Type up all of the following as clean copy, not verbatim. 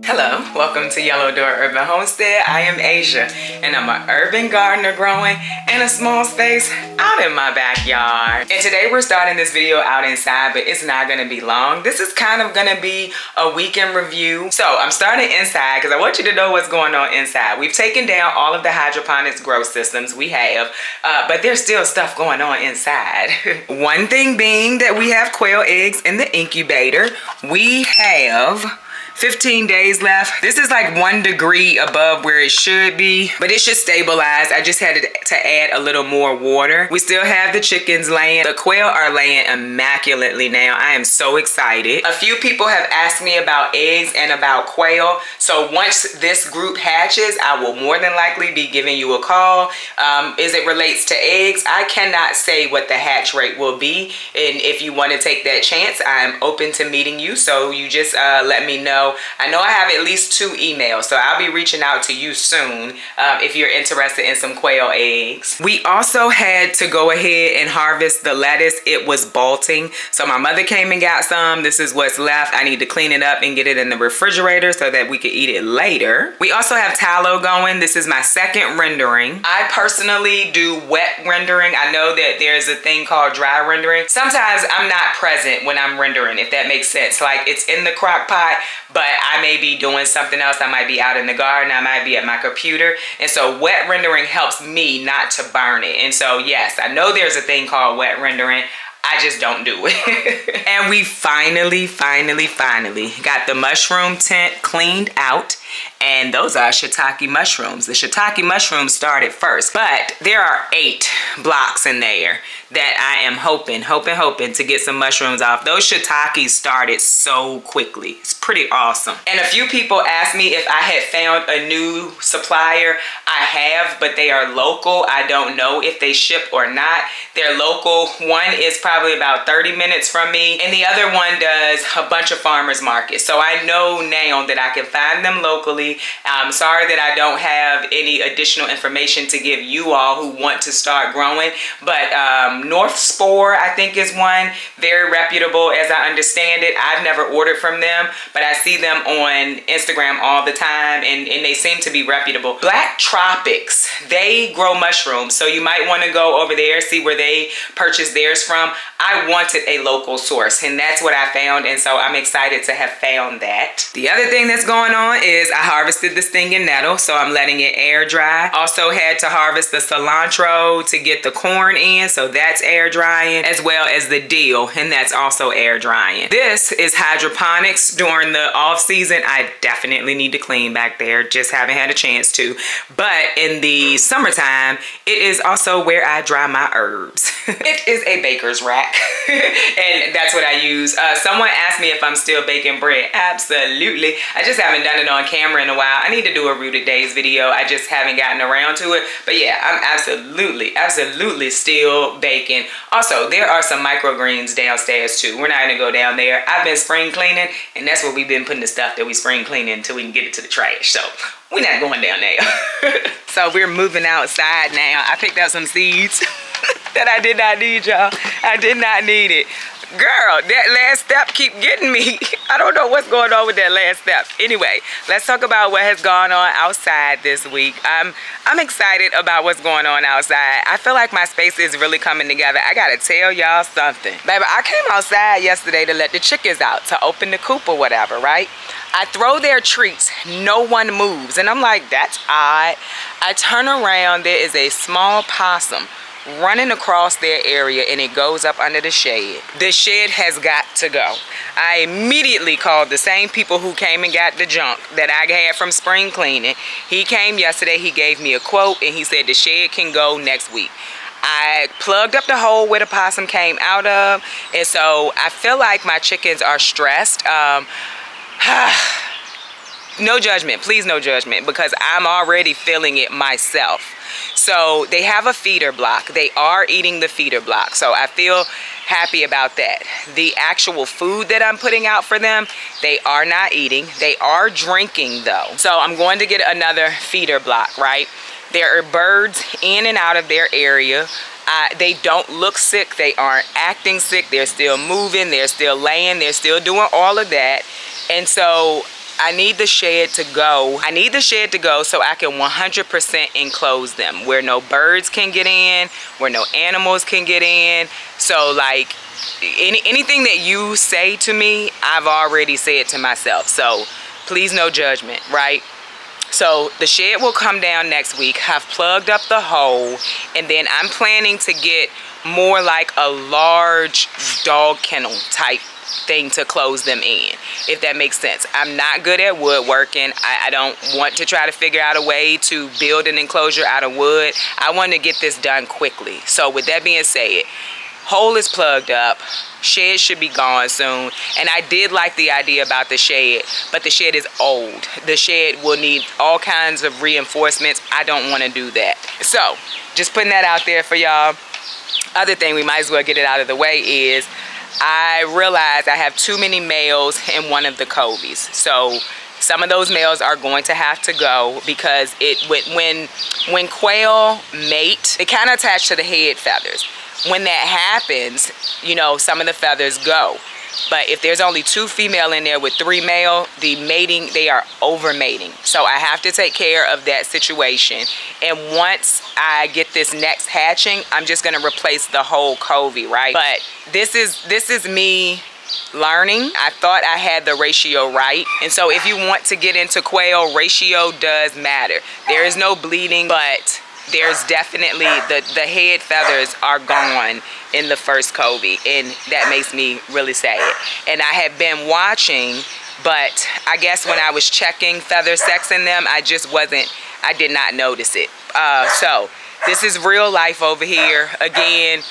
Hello, welcome to Yellow Door Urban Homestead. I am Asia, and I'm an urban gardener growing in a small space out in my backyard. And today we're starting this video out inside, but it's not gonna be long. This is kind of gonna be a weekend review. So I'm starting inside because I want you to know what's going on inside. We've taken down all of the hydroponics grow systems we have, but there's still stuff going on inside. One thing being that we have quail eggs in the incubator. We have 15 days left. This is like 1 degree above where it should be, but it should stabilize. I just had to add a little more water. We still have the chickens laying. The quail are laying immaculately now. I am so excited. A few people have asked me about eggs and about quail. So once this group hatches, I will more than likely be giving you a call. As it relates to eggs, I cannot say what the hatch rate will be. And if you want to take that chance, I'm open to meeting you. So you just let me know. I know I have at least 2 emails, so I'll be reaching out to you soon if you're interested in some quail eggs. We also had to go ahead and harvest the lettuce. It was bolting, so my mother came and got some. This is what's left. I need to clean it up and get it in the refrigerator so that we can eat it later. We also have tallow going. This is my second rendering. I personally do wet rendering. I know that there's a thing called dry rendering. Sometimes I'm not present when I'm rendering, if that makes sense. Like, it's in the crock pot, but I may be doing something else. I might be out in the garden. I might be at my computer. And so wet rendering helps me not to burn it. And so yes, I know there's a thing called wet rendering. I just don't do it. And we finally got the mushroom tent cleaned out. And those are shiitake mushrooms. The shiitake mushrooms started first, but there are 8 blocks in there that I am hoping to get some mushrooms off. Those shiitakes started so quickly. It's pretty awesome. And a few people asked me if I had found a new supplier. I have, but they are local. I don't know if they ship or not. They're local. One is probably about 30 minutes from me, and the other one does a bunch of farmers markets. So I know now that I can find them locally. I'm sorry that I don't have any additional information to give you all who want to start growing, but North Spore, I think, is one. Very reputable as I understand it. I've never ordered from them, but I see them on Instagram all the time, and they seem to be reputable. Black Tropics, they grow mushrooms, so you might want to go over there, see where they purchase theirs from. I wanted a local source, and that's what I found, and so I'm excited to have found that. The other thing that's going on is I harvested the stinging nettle, so I'm letting it air dry. Also had to harvest the cilantro to get the corn in, so that's air drying, as well as the dill, and that's also air drying. This is hydroponics during the off season. I definitely need to clean back there, just haven't had a chance to. But in the summertime, it is also where I dry my herbs. It is a baker's rack, and that's what I use. Someone asked me if I'm still baking bread. Absolutely. I just haven't done it on camera in a while. I need to do a Rooted Days video. I just haven't gotten around to it. But yeah, I'm absolutely still baking. Also, there are some microgreens downstairs too. We're not gonna go down there. I've been spring cleaning, and that's where we've been putting the stuff that we spring cleaning until we can get it to the trash. So we're not going down there. So we're moving outside now. I picked up some seeds that I did not need, y'all. I did not need it. Girl, that last step keep getting me. I don't know what's going on with that last step. Anyway, let's talk about what has gone on outside this week. I'm excited about what's going on outside. I feel like my space is really coming together. I gotta tell y'all something. Baby, I came outside yesterday to let the chickens out, to open the coop or whatever, right? I throw their treats, no one moves. And I'm like, that's odd. I turn around, there is a small possum running across their area, and it goes up under the shed. The shed has got to go. I immediately called the same people who came and got the junk that I had from spring cleaning. He came yesterday, he gave me a quote, and he said the shed can go next week. I plugged up the hole where the possum came out of, and so I feel like my chickens are stressed. No judgment, please, no judgment, because I'm already feeling it myself. So they have a feeder block. They are eating the feeder block. So I feel happy about that. The actual food that I'm putting out for them, they are not eating. They are drinking though. So I'm going to get another feeder block, right? There are birds in and out of their area. They don't look sick. They aren't acting sick. They're still moving. They're still laying. They're still doing all of that. And so I need the shed to go. I need the shed to go so I can 100% enclose them, where no birds can get in, where no animals can get in. So like anything that you say to me, I've already said to myself. So please, no judgment, right? So the shed will come down next week. I've plugged up the hole, and then I'm planning to get more like a large dog kennel type thing to close them in, if that makes sense. I'm not good at woodworking. I don't want to try to figure out a way to build an enclosure out of wood. I want to get this done quickly. So with that being said, hole is plugged up, shed should be gone soon. And I did like the idea about the shed, but the shed is old. The shed will need all kinds of reinforcements. I don't want to do that. So just putting that out there for y'all. Other thing, we might as well get it out of the way, is I realized I have too many males in one of the coveys. So some of those males are going to have to go, because when quail mate, they kind of attach to the head feathers. When that happens, you know, some of the feathers go. But if there's only 2 female in there with 3 male, the mating, they are over mating. So I have to take care of that situation. And once I get this next hatching, I'm just gonna replace the whole covey, right? But this is me learning. I thought I had the ratio right. And so if you want to get into quail, ratio does matter. There is no bleeding, but there's definitely the head feathers are gone in the first covey, and that makes me really sad. And I had been watching, but I guess when I was checking feather sex in them, I did not notice it. So this is real life over here. Again,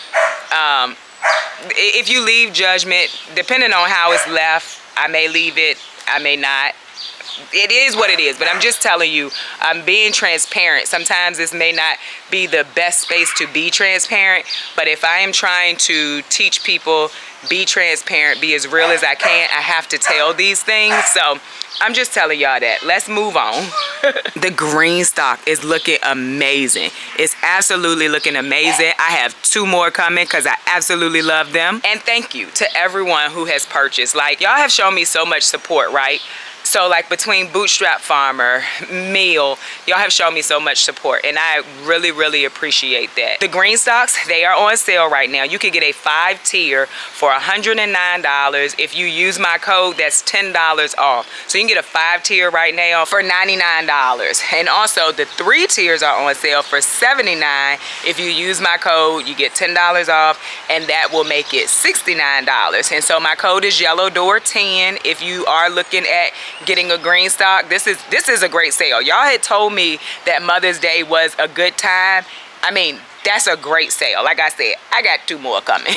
if you leave judgment, depending on how it's left, I may leave it, I may not. It is what it is, but I'm just telling you, I'm being transparent. Sometimes this may not be the best space to be transparent, but if I am trying to teach people, be transparent, be as real as I can, I have to tell these things. So I'm just telling y'all that. Let's move on. The green stock is looking amazing. It's absolutely looking amazing. I have 2 more coming because I absolutely love them. And thank you to everyone who has purchased. Like, y'all have shown me so much support, right? So like between Bootstrap Farmer, Meal, y'all have shown me so much support, and I really, really appreciate that. The green stocks, they are on sale right now. You can get a 5-tier for $109. If you use my code, that's $10 off. So you can get a 5-tier right now for $99. And also the 3 tiers are on sale for $79. If you use my code, you get $10 off, and that will make it $69. And so my code is YellowDoor10. If you are looking at getting a green stock, this is a great sale. Y'all had told me that Mother's Day was a good time. I mean, that's a great sale. Like I said, I got 2 more coming.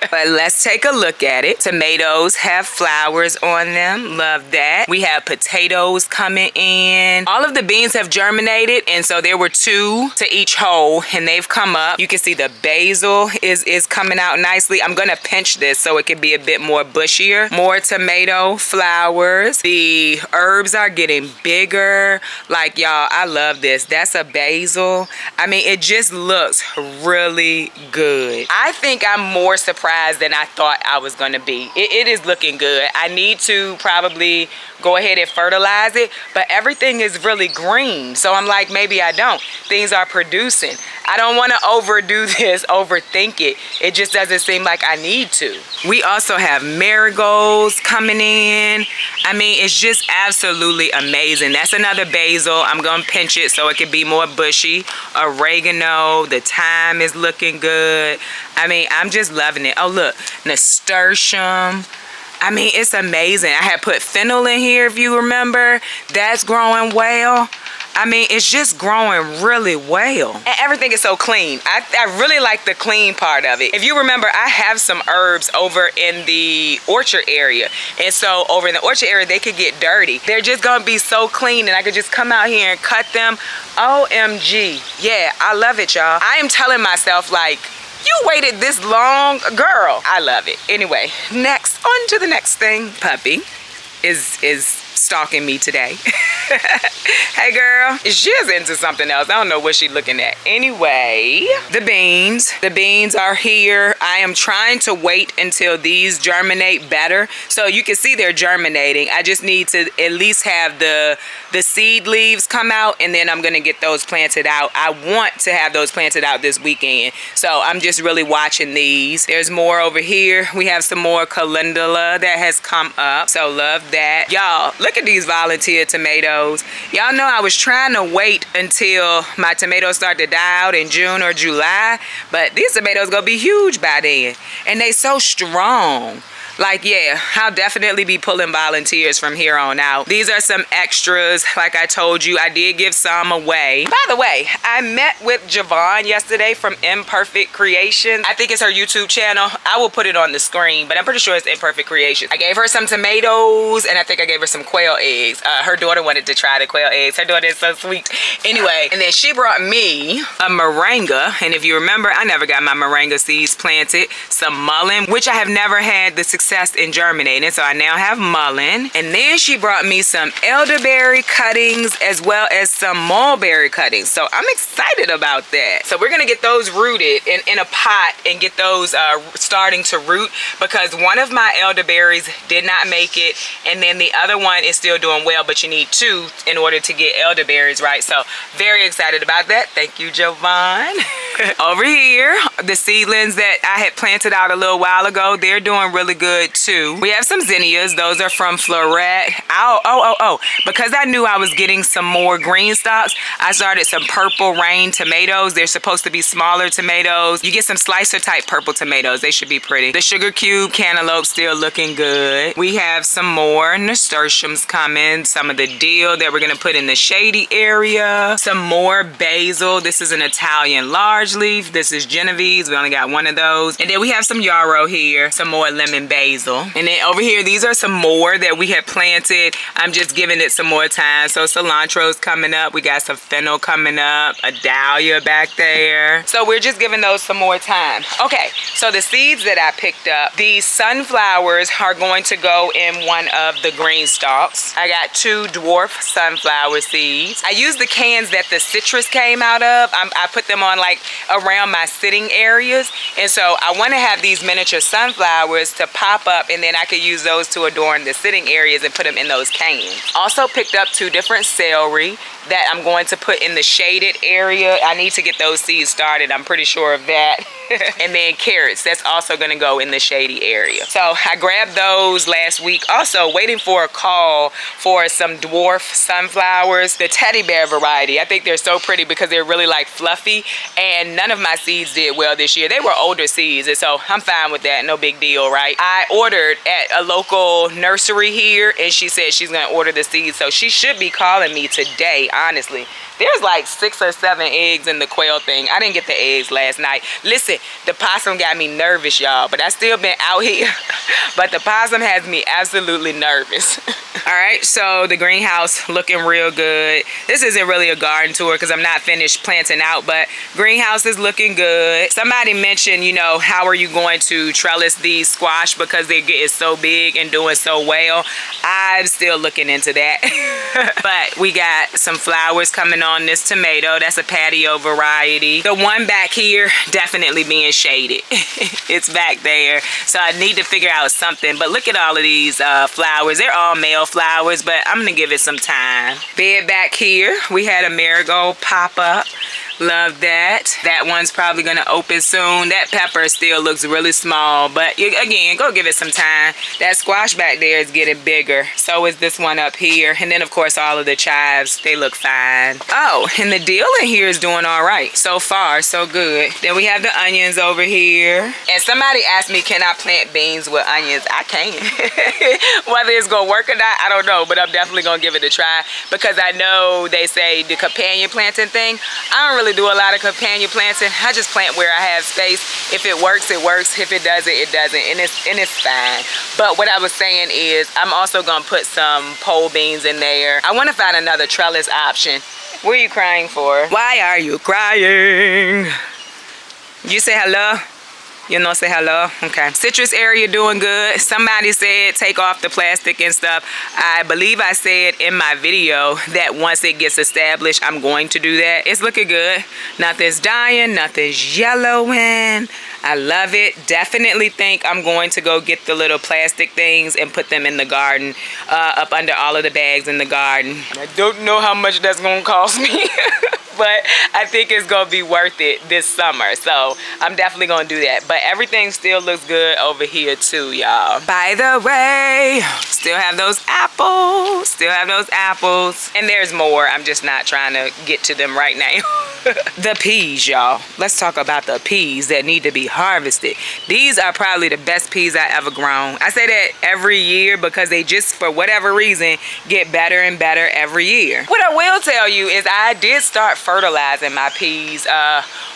But let's take a look at it. Tomatoes have flowers on them. Love that. We have potatoes coming in. All of the beans have germinated, and so there were 2 to each hole, and they've come up. You can see the basil is coming out nicely. I'm gonna pinch this so it can be a bit more bushier. More tomato flowers. The herbs are getting bigger. Like, y'all, I love this. That's a basil. I mean, it just looks really good. I think I'm more surprised than I thought I was gonna be. It is looking good. I need to probably go ahead and fertilize it, but everything is really green, so I'm like, maybe I don't. Things are producing. I don't want to overdo this, overthink it. It just doesn't seem like I need to. We also have marigolds coming in. I mean, it's just absolutely amazing. That's another basil. I'm gonna pinch it so it can be more bushy. Oregano, the thyme is looking good. I mean, I'm just loving it. Oh look, nasturtium. I mean, it's amazing. I had put fennel in here, if you remember. That's growing well. I mean, it's just growing really well. And everything is so clean. I really like the clean part of it. If you remember, I have some herbs over in the orchard area. And so over in the orchard area, they could get dirty. They're just gonna be so clean, and I could just come out here and cut them. OMG. Yeah, I love it, y'all. I am telling myself, like, you waited this long, girl. I love it. Anyway, next, on to the next thing. Puppy is stalking me today. Hey girl, she's into something else. I don't know what she's looking at. Anyway, the beans. The beans are here. I am trying to wait until these germinate better. So you can see they're germinating. I just need to at least have the seed leaves come out, and then I'm gonna get those planted out. I want to have those planted out this weekend. So I'm just really watching these. There's more over here. We have some more calendula that has come up. So love that. Y'all, look at these volunteer tomatoes. Y'all know I was trying to wait until my tomatoes start to die out in June or July, but these tomatoes gonna be huge by then. And they so strong. Like, yeah, I'll definitely be pulling volunteers from here on out. These are some extras. Like I told you, I did give some away. By the way, I met with Javon yesterday from Imperfect Creations. I think it's her YouTube channel. I will put it on the screen, but I'm pretty sure it's Imperfect Creations. I gave her some tomatoes, and I think I gave her some quail eggs. Her daughter wanted to try the quail eggs. Her daughter is so sweet. Anyway, and then she brought me a moringa, and if you remember, I never got my moringa seeds planted. Some mullein, which I have never had the success in germinating, so I now have mullein. And then she brought me some elderberry cuttings as well as some mulberry cuttings, so I'm excited about that. So we're gonna get those rooted in a pot and get those starting to root, because one of my elderberries did not make it, and then the other one is still doing well, but you need two in order to get elderberries right. So very excited about that. Thank you, Javon. Over here, the seedlings that I had planted out a little while ago, they're doing really good too. We have some zinnias. Those are from Floret. Oh, because I knew I was getting some more green stalks, I started some purple rain tomatoes. They're supposed to be smaller tomatoes. You get some slicer type purple tomatoes. They should be pretty. The sugar cube cantaloupe still looking good. We have some more nasturtiums coming. Some of the dill that we're gonna put in the shady area. Some more basil. This is an Italian large leaf. This is Genevieve's. We only got one of those. And then we have some yarrow here. Some more lemon basil. And then over here, these are some more that we had planted. I'm just giving it some more time. So cilantro's coming up. We got some fennel coming up. A dahlia back there. So we're just giving those some more time. Okay, so the seeds that I picked up, these sunflowers are going to go in one of the green stalks. I got 2 dwarf sunflower seeds. I used the cans that the citrus came out of. I put them on like around my sitting areas. And so I want to have these miniature sunflowers to pop up, and then I could use those to adorn the sitting areas and put them in those cans. Also picked up 2 different celery that I'm going to put in the shaded area. I need to get those seeds started. I'm pretty sure of that. And then carrots, that's also gonna go in the shady area. So I grabbed those last week. Also waiting for a call for some dwarf sunflowers, the teddy bear variety. I think they're so pretty because they're really like fluffy, and none of my seeds did well this year. They were older seeds, and so I'm fine with that. No big deal, right? I ordered at a local nursery here, and she said she's gonna order the seeds, so she should be calling me today, honestly. There's like 6 or 7 eggs in the quail thing. I didn't get the eggs last night. Listen, the possum got me nervous, y'all, but I still been out here. But the possum has me absolutely nervous. All right, so the greenhouse looking real good. This isn't really a garden tour because I'm not finished planting out, but greenhouse is looking good. Somebody mentioned, you know, how are you going to trellis these squash because they're getting so big and doing so well. I'm still looking into that. But we got some flowers coming on this tomato. That's a patio variety. The one back here definitely being shaded. It's back there, so I need to figure out something. But look at all of these flowers. They're all male flowers, but I'm gonna give it some time. Bed back here, we had a marigold pop up. Love that. That one's probably gonna open soon. That pepper still looks really small, but again, go give it some time. That squash back there is getting bigger. So is this one up here. And then of course all of the chives, they look fine. Oh, and the dill in here is doing all right. So far, so good. Then we have the onions over here. And somebody asked me, can I plant beans with onions? I can. Whether it's gonna work or not, I don't know, but I'm definitely gonna give it a try, because I know they say the companion planting thing. I don't really do a lot of companion planting. I just plant where I have space. If it works, it works. If it doesn't, it doesn't, and it's fine. But what I was saying is I'm also gonna put some pole beans in there. I want to find another trellis option. What are you crying for? Why are you crying? You say hello? You know, say hello. Okay. Citrus area doing good. Somebody said take off the plastic and stuff. I believe I said in my video that once it gets established, I'm going to do that. It's looking good. Nothing's dying. Nothing's yellowing. I love it. Definitely think I'm going to go get the little plastic things and put them in the garden, up under all of the bags in the garden. I don't know how much that's going to cost me. But I think it's gonna be worth it this summer, so I'm definitely gonna do that. But everything still looks good over here too, y'all. By the way, still have those apples, and there's more. I'm just not trying to get to them right now. The peas, y'all. Let's talk about the peas that need to be harvested. These are probably the best peas I ever grown. I say that every year because they just, for whatever reason, get better and better every year. What I will tell you is I did start fertilizing my peas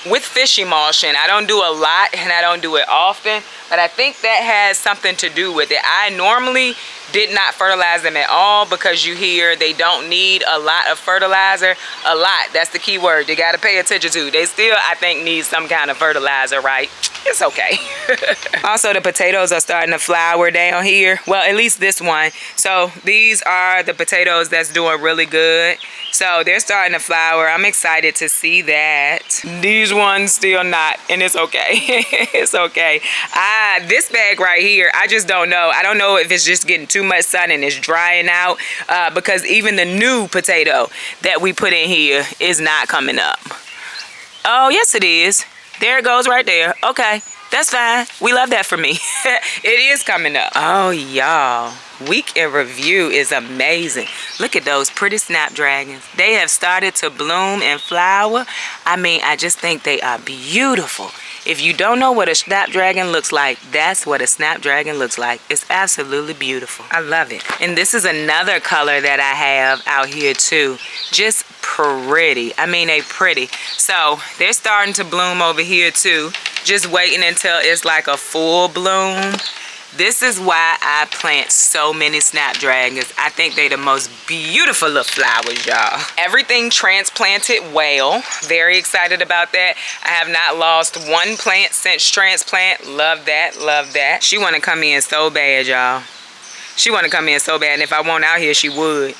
with fish emulsion. I don't do a lot and I don't do it often, but I think that has something to do with it. I normally did not fertilize them at all because you hear they don't need a lot of fertilizer. A lot, that's the key word you gotta pay attention to. They still, I think, need some kind of fertilizer, right? It's okay. Also, the potatoes are starting to flower down here. Well, at least this one. So these are the potatoes that's doing really good. So they're starting to flower. I'm excited to see that. These ones still not, and it's okay. It's okay. This bag right here, I just don't know. I don't know if it's just getting too much sun and it's drying out, because even the new potato that we put in here is not coming up. Oh, yes it is. There it goes right there. Okay, that's fine. We love that for me. It is coming up. Oh, y'all. Week in review is amazing. Look at those pretty snapdragons. They have started to bloom and flower. I mean, I just think they are beautiful. If you don't know what a snapdragon looks like, that's what a snapdragon looks like. It's absolutely beautiful. I love it. And this is another color that I have out here too. Just pretty. I mean, they pretty. So they're starting to bloom over here too. Just waiting until it's like a full bloom. This is why I plant so many snapdragons. I think they're the most beautiful little flowers, y'all. Everything transplanted well. Very excited about that. I have not lost one plant since transplant. Love that, love that. She want to come in so bad, y'all. She want to come in so bad, and if I want out here, she would.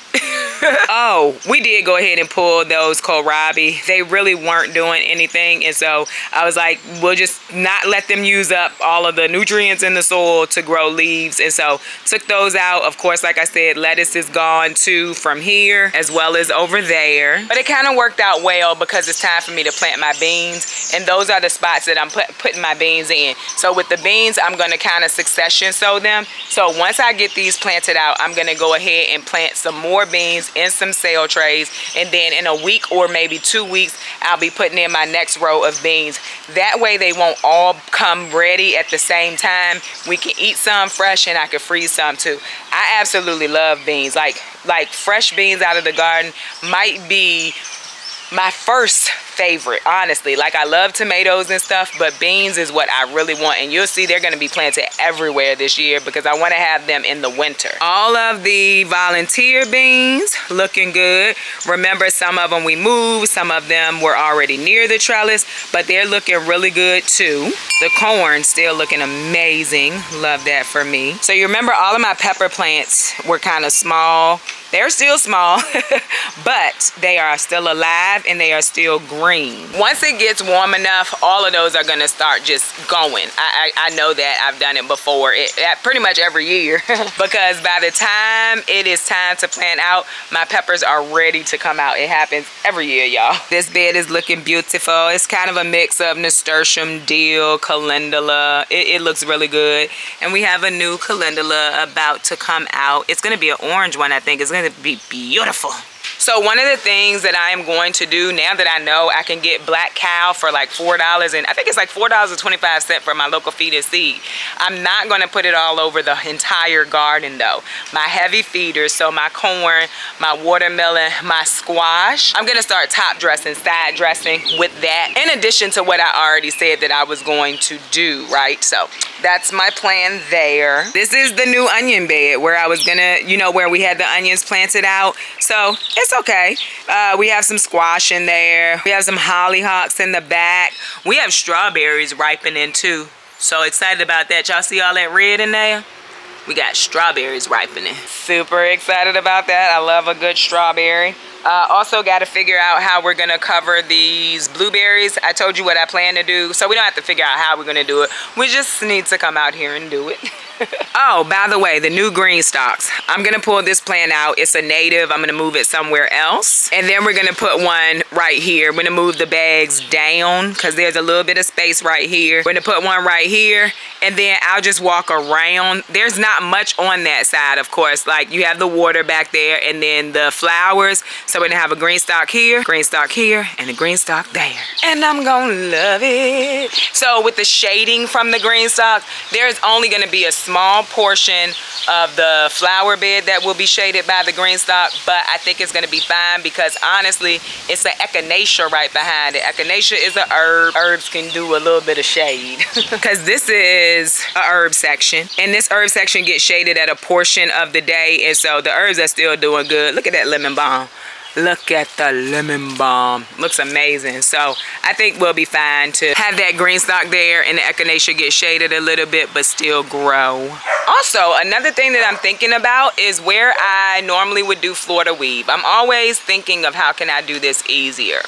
Oh, we did go ahead and pull those kohlrabi. They really weren't doing anything, and so I was like, we'll just not let them use up all of the nutrients in the soil to grow leaves, and so took those out. Of course, like I said, lettuce is gone too from here as well as over there, but it kind of worked out well because it's time for me to plant my beans, and those are the spots that I'm putting my beans in. So with the beans, I'm going to kind of succession sow them. So once I get these planted out, I'm going to go ahead and plant some more beans in some sale trays, and then in a week or maybe 2 weeks, I'll be putting in my next row of beans. That way they won't all come ready at the same time. We can eat some fresh and I can freeze some too. I absolutely love beans. Like fresh beans out of the garden might be my first favorite, honestly. Like, I love tomatoes and stuff, but beans is what I really want, and you'll see they're going to be planted everywhere this year because I want to have them in the winter. All of the volunteer beans looking good. Remember, some of them we moved, some of them were already near the trellis, but they're looking really good too. The corn still looking amazing. Love that for me. So you remember all of my pepper plants were kind of small. They're still small, but they are still alive and they are still green. Once it gets warm enough, all of those are gonna start just going. I know that. I've done it before, pretty much every year, because by the time it is time to plant out, my peppers are ready to come out. It happens every year, y'all. This bed is looking beautiful. It's kind of a mix of nasturtium, dill, calendula. It looks really good. And we have a new calendula about to come out. It's gonna be an orange one, I think. It's gonna be beautiful. So one of the things that I am going to do now that I know I can get black cow for like $4, and I think it's like $4.25 for my local feed and seed. I'm not going to put it all over the entire garden though. My heavy feeders, so my corn, my watermelon, my squash, I'm going to start top dressing, side dressing with that, in addition to what I already said that I was going to do, right? So that's my plan there. This is the new onion bed where I was gonna, you know, where we had the onions planted out. So it's okay. We have some squash in there. We have some hollyhocks in the back. We have strawberries ripening too. So excited about that. Y'all see all that red in there? We got strawberries ripening. Super excited about that. I love a good strawberry. Also got to figure out how we're gonna cover these blueberries. I told you what I plan to do, so we don't have to figure out how we're gonna do it. We just need to come out here and do it. Oh, by the way, the new green stalks. I'm gonna pull this plant out. It's a native. I'm gonna move it somewhere else. And then we're gonna put one right here. We're gonna move the bags down because there's a little bit of space right here. We're gonna put one right here, and then I'll just walk around. There's not much on that side, of course. Like, you have the water back there and then the flowers. So we're gonna have a green stalk here, and a green stalk there. And I'm gonna love it. So with the shading from the green stalk, there's only gonna be a small portion of the flower bed that will be shaded by the green stalk, but I think it's gonna be fine because honestly, it's an echinacea right behind it. Echinacea is a herb. Herbs can do a little bit of shade. Because this is a herb section, and this herb section gets shaded at a portion of the day, and so the herbs are still doing good. Look at that lemon balm. Look at the lemon balm. Looks amazing. So I think we'll be fine to have that green stalk there and the echinacea get shaded a little bit but still grow. Also, another thing that I'm thinking about is where I normally would do Florida weave. I'm always thinking of how can I do this easier.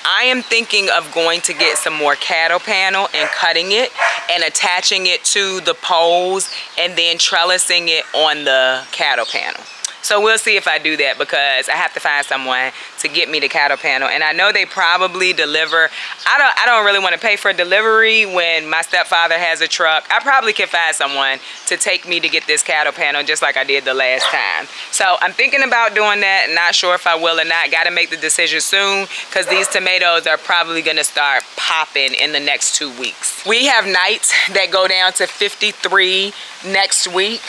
I am thinking of going to get some more cattle panel and cutting it and attaching it to the poles and then trellising it on the cattle panel. So we'll see if I do that because I have to find someone to get me the cattle panel. And I know they probably deliver. I don't really want to pay for delivery when my stepfather has a truck. I probably can find someone to take me to get this cattle panel just like I did the last time. So I'm thinking about doing that. Not sure if I will or not. Got to make the decision soon because these tomatoes are probably going to start popping in the next 2 weeks. We have nights that go down to 53 next week.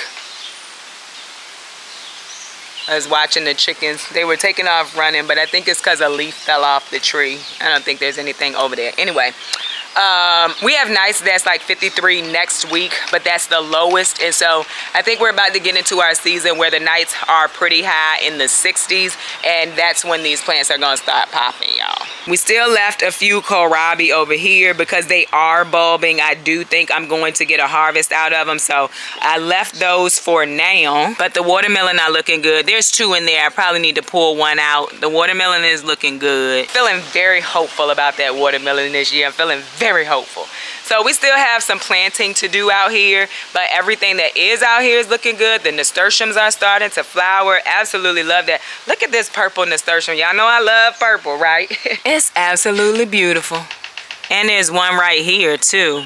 I was watching the chickens. They were taking off running, but I think it's because a leaf fell off the tree. I don't think there's anything over there. Anyway, we have nights that's like 53 next week, but that's the lowest. And so I think we're about to get into our season where the nights are pretty high in the 60s, and that's when these plants are gonna start popping, y'all. We still left a few kohlrabi over here because they are bulbing. I do think I'm going to get a harvest out of them, so I left those for now. But the watermelon are looking good. There's 2 in there. I probably need to pull one out. The watermelon is looking good. Feeling very hopeful about that watermelon this year. I'm feeling very hopeful. So we still have some planting to do out here, but everything that is out here is looking good. The nasturtiums are starting to flower. Absolutely love that. Look at this purple nasturtium. Y'all know I love purple, right? It's absolutely beautiful. And there's one right here too.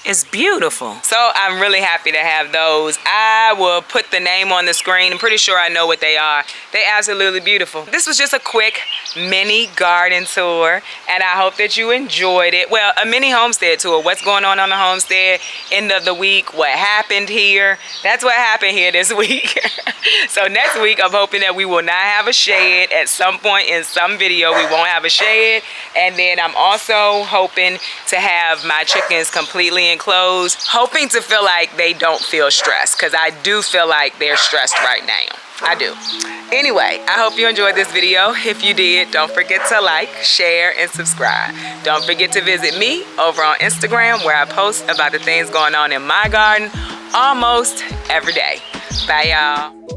It's beautiful. So I'm really happy to have those. I will put the name on the screen. I'm pretty sure I know what they are. They're absolutely beautiful. This was just a quick mini garden tour, and I hope that you enjoyed it. Well, a mini homestead tour. What's going on the homestead, end of the week, what happened here. That's what happened here this week. So next week, I'm hoping that we will not have a shed. At some point in some video, we won't have a shed. And then I'm also hoping to have my chickens completely enclosed, hoping to feel like they don't feel stressed, because I do feel like they're stressed right now. I do. Anyway, I hope you enjoyed this video. If you did, don't forget to like, share, and subscribe. Don't forget to visit me over on Instagram, where I post about the things going on in my garden almost every day. Bye, y'all.